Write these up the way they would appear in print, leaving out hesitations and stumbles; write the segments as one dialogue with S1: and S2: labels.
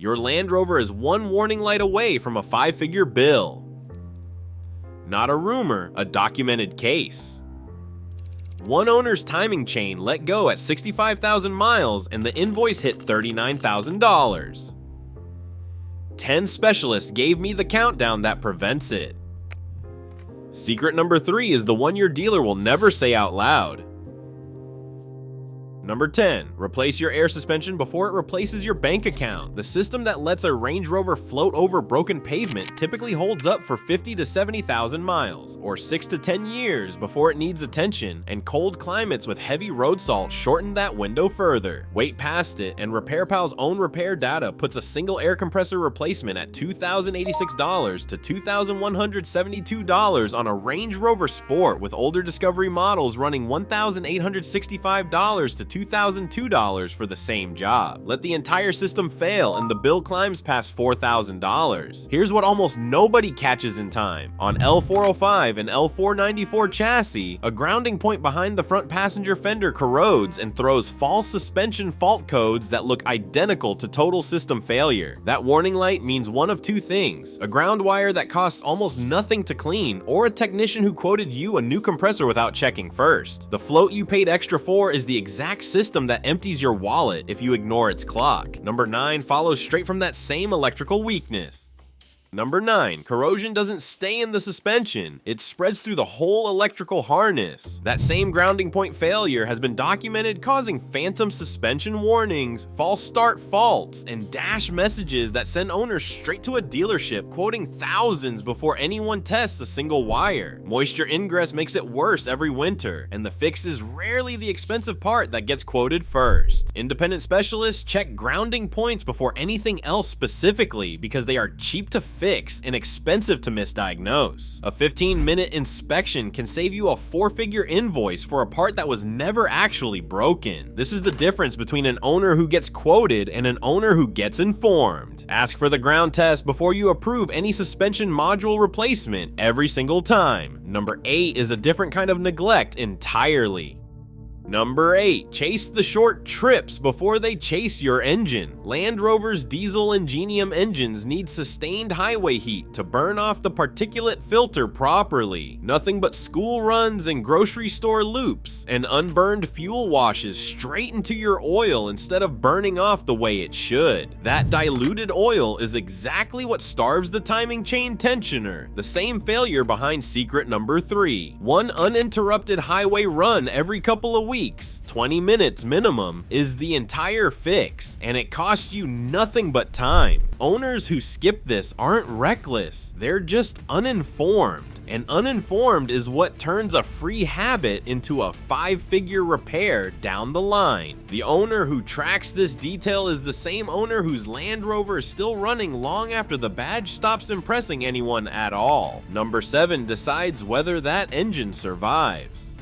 S1: Your Land Rover is one warning light away from a 5-figure bill. Not a rumor, a documented case. One owner's timing chain let go at 65,000 miles and the invoice hit $39,000. 10 specialists gave me the countdown that prevents it. Secret number 3 is the one your dealer will never say out loud. Number 10. Replace your air suspension before it replaces your bank account. The system that lets a Range Rover float over broken pavement typically holds up for 50 to 70,000 miles, or 6 to 10 years before it needs attention, and cold climates with heavy road salt shorten that window further. Wait past it, and RepairPal's own repair data puts a single air compressor replacement at $2,086 to $2,172 on a Range Rover Sport, with older Discovery models running $1,865 to $2,002 for the same job. Let the entire system fail and the bill climbs past $4,000. Here's what almost nobody catches in time. On L405 and L494 chassis, a grounding point behind the front passenger fender corrodes and throws false suspension fault codes that look identical to total system failure. That warning light means one of two things: a ground wire that costs almost nothing to clean, or a technician who quoted you a new compressor without checking first. The float you paid extra for is the exact system that empties your wallet if you ignore its clock. Number 9 follows straight from that same electrical weakness. Number 9. Corrosion doesn't stay in the suspension, it spreads through the whole electrical harness. That same grounding point failure has been documented, causing phantom suspension warnings, false start faults, and dash messages that send owners straight to a dealership, quoting thousands before anyone tests a single wire. Moisture ingress makes it worse every winter, and the fix is rarely the expensive part that gets quoted first. Independent specialists check grounding points before anything else specifically because they are cheap to fix and expensive to misdiagnose. A 15-minute inspection can save you a 4-figure invoice for a part that was never actually broken. This is the difference between an owner who gets quoted and an owner who gets informed. Ask for the ground test before you approve any suspension module replacement every single time. Number 8 is a different kind of neglect entirely. Number 8. Chase the short trips before they chase your engine. Land Rover's diesel ingenium engines need sustained highway heat to burn off the particulate filter properly. Nothing but school runs and grocery store loops, and unburned fuel washes straight into your oil instead of burning off the way it should. That diluted oil is exactly what starves the timing chain tensioner, the same failure behind secret number 3. One uninterrupted highway run every couple of weeks, 20 minutes minimum, is the entire fix, and it costs you nothing but time. Owners who skip this aren't reckless, they're just uninformed, and uninformed is what turns a free habit into a 5-figure repair down the line. The owner who tracks this detail is the same owner whose Land Rover is still running long after the badge stops impressing anyone at all. Number 7 decides whether that engine survives.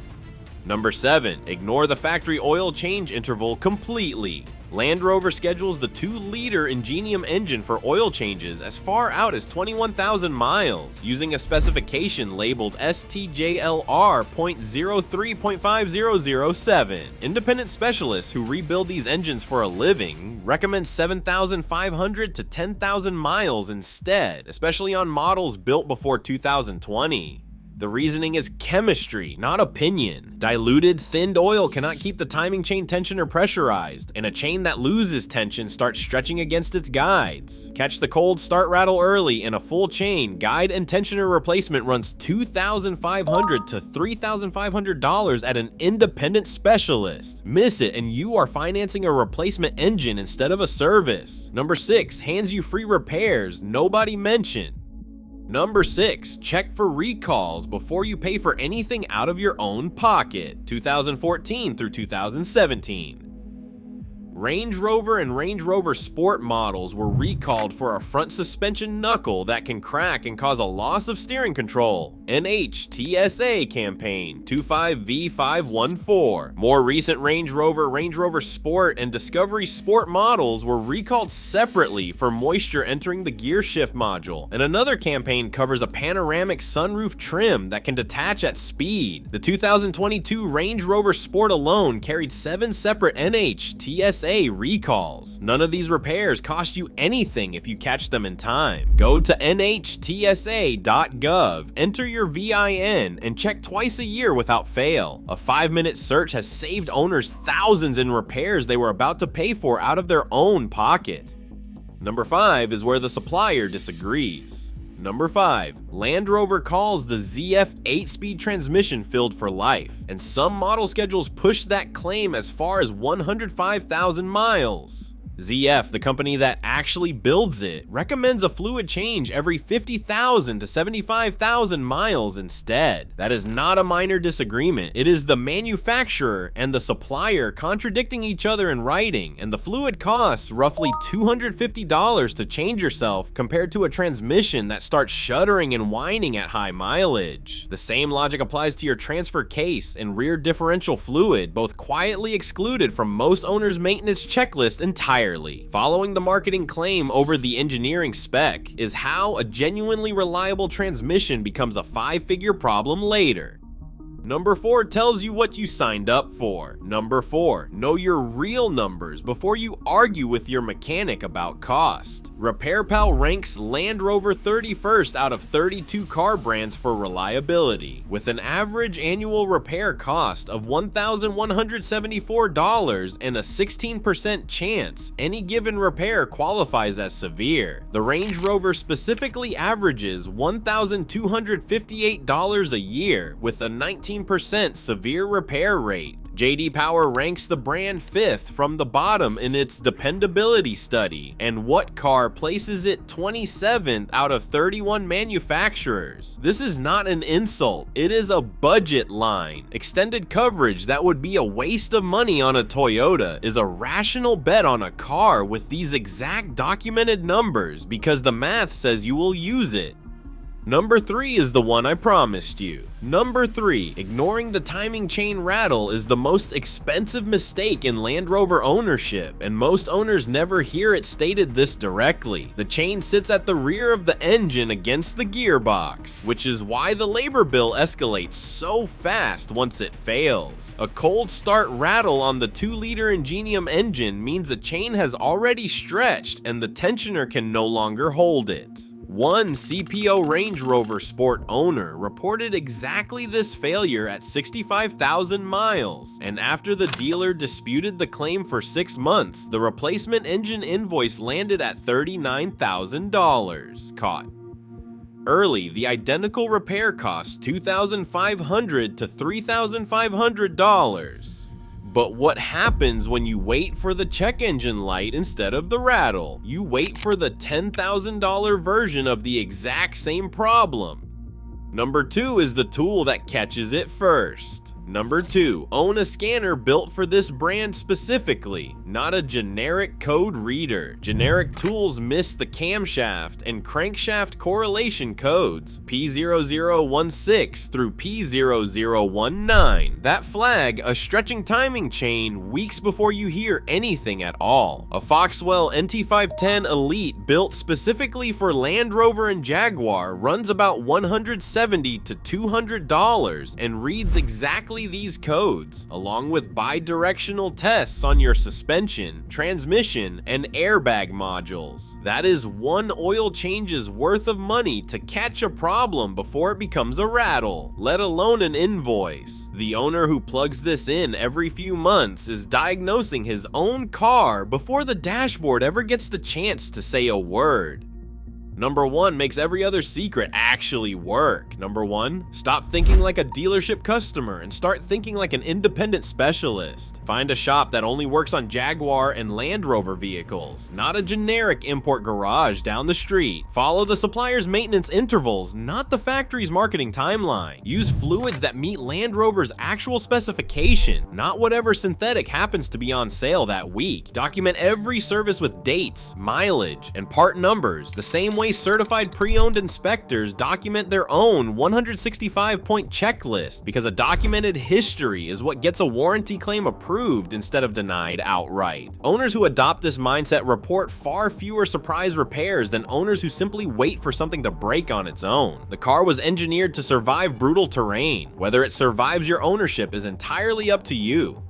S1: Number 7. Ignore the factory oil change interval completely. Land Rover schedules the 2-liter ingenium engine for oil changes as far out as 21,000 miles, using a specification labeled STJLR.03.5007. Independent specialists who rebuild these engines for a living recommend 7,500 to 10,000 miles instead, especially on models built before 2020. The reasoning is chemistry, not opinion. Diluted, thinned oil cannot keep the timing chain tensioner pressurized, and a chain that loses tension starts stretching against its guides. Catch the cold start rattle early, and a full chain, guide, and tensioner replacement runs $2,500 to $3,500 at an independent specialist. Miss it, and you are financing a replacement engine instead of a service. Number 6 hands you free repairs nobody mentioned. Number 6, check for recalls before you pay for anything out of your own pocket. 2014 through 2017. Range Rover and Range Rover Sport models were recalled for a front suspension knuckle that can crack and cause a loss of steering control. NHTSA campaign 25V514. More recent Range Rover Sport, and Discovery Sport models were recalled separately for moisture entering the gear shift module. And another campaign covers a panoramic sunroof trim that can detach at speed. The 2022 Range Rover Sport alone carried 7 separate NHTSA TSA recalls. None of these repairs cost you anything if you catch them in time. Go to NHTSA.gov, enter your VIN, and check twice a year without fail. A 5-minute search has saved owners thousands in repairs they were about to pay for out of their own pocket. Number 5 is where the supplier disagrees. Number 5. Land Rover calls the ZF 8-speed transmission filled for life, and some model schedules push that claim as far as 105,000 miles. ZF, the company that actually builds it, recommends a fluid change every 50,000 to 75,000 miles instead. That is not a minor disagreement. It is the manufacturer and the supplier contradicting each other in writing, and the fluid costs roughly $250 to change yourself compared to a transmission that starts shuddering and whining at high mileage. The same logic applies to your transfer case and rear differential fluid, both quietly excluded from most owners' maintenance checklist entirely. Following the marketing claim over the engineering spec is how a genuinely reliable transmission becomes a 5-figure problem later. Number 4 tells you what you signed up for. Number 4, know your real numbers before you argue with your mechanic about cost. RepairPal ranks Land Rover 31st out of 32 car brands for reliability, with an average annual repair cost of $1,174 and a 16% chance any given repair qualifies as severe. The Range Rover specifically averages $1,258 a year with a 19% severe repair rate. J.D. Power ranks the brand 5th from the bottom in its dependability study, and What Car places it 27th out of 31 manufacturers. This is not an insult, it is a budget line. Extended coverage that would be a waste of money on a Toyota is a rational bet on a car with these exact documented numbers because the math says you will use it. Number 3 is the one I promised you. Number 3, ignoring the timing chain rattle is the most expensive mistake in Land Rover ownership, and most owners never hear it stated this directly. The chain sits at the rear of the engine against the gearbox, which is why the labor bill escalates so fast once it fails. A cold start rattle on the 2-liter Ingenium engine means the chain has already stretched and the tensioner can no longer hold it. One CPO Range Rover Sport owner reported exactly this failure at 65,000 miles, and after the dealer disputed the claim for 6 months, the replacement engine invoice landed at $39,000. Caught early, the identical repair cost $2,500 to $3,500. But what happens when you wait for the check engine light instead of the rattle? You wait for the $10,000 version of the exact same problem. Number 2 is the tool that catches it first. Number 2, own a scanner built for this brand specifically, not a generic code reader. Generic tools miss the camshaft and crankshaft correlation codes, P0016 through P0019. That flag a stretching timing chain weeks before you hear anything at all. A Foxwell NT510 Elite built specifically for Land Rover and Jaguar runs about $170 to $200 and reads exactly these codes, along with bi-directional tests on your suspension, transmission, and airbag modules. That is one oil change's worth of money to catch a problem before it becomes a rattle, let alone an invoice. The owner who plugs this in every few months is diagnosing his own car before the dashboard ever gets the chance to say a word. Number 1 makes every other secret actually work. Number 1, stop thinking like a dealership customer and start thinking like an independent specialist. Find a shop that only works on Jaguar and Land Rover vehicles, not a generic import garage down the street. Follow the supplier's maintenance intervals, not the factory's marketing timeline. Use fluids that meet Land Rover's actual specification, not whatever synthetic happens to be on sale that week. Document every service with dates, mileage, and part numbers, the same way certified pre-owned inspectors document their own 165-point checklist, because a documented history is what gets a warranty claim approved instead of denied outright. Owners who adopt this mindset report far fewer surprise repairs than owners who simply wait for something to break on its own. The car was engineered to survive brutal terrain. Whether it survives your ownership is entirely up to you.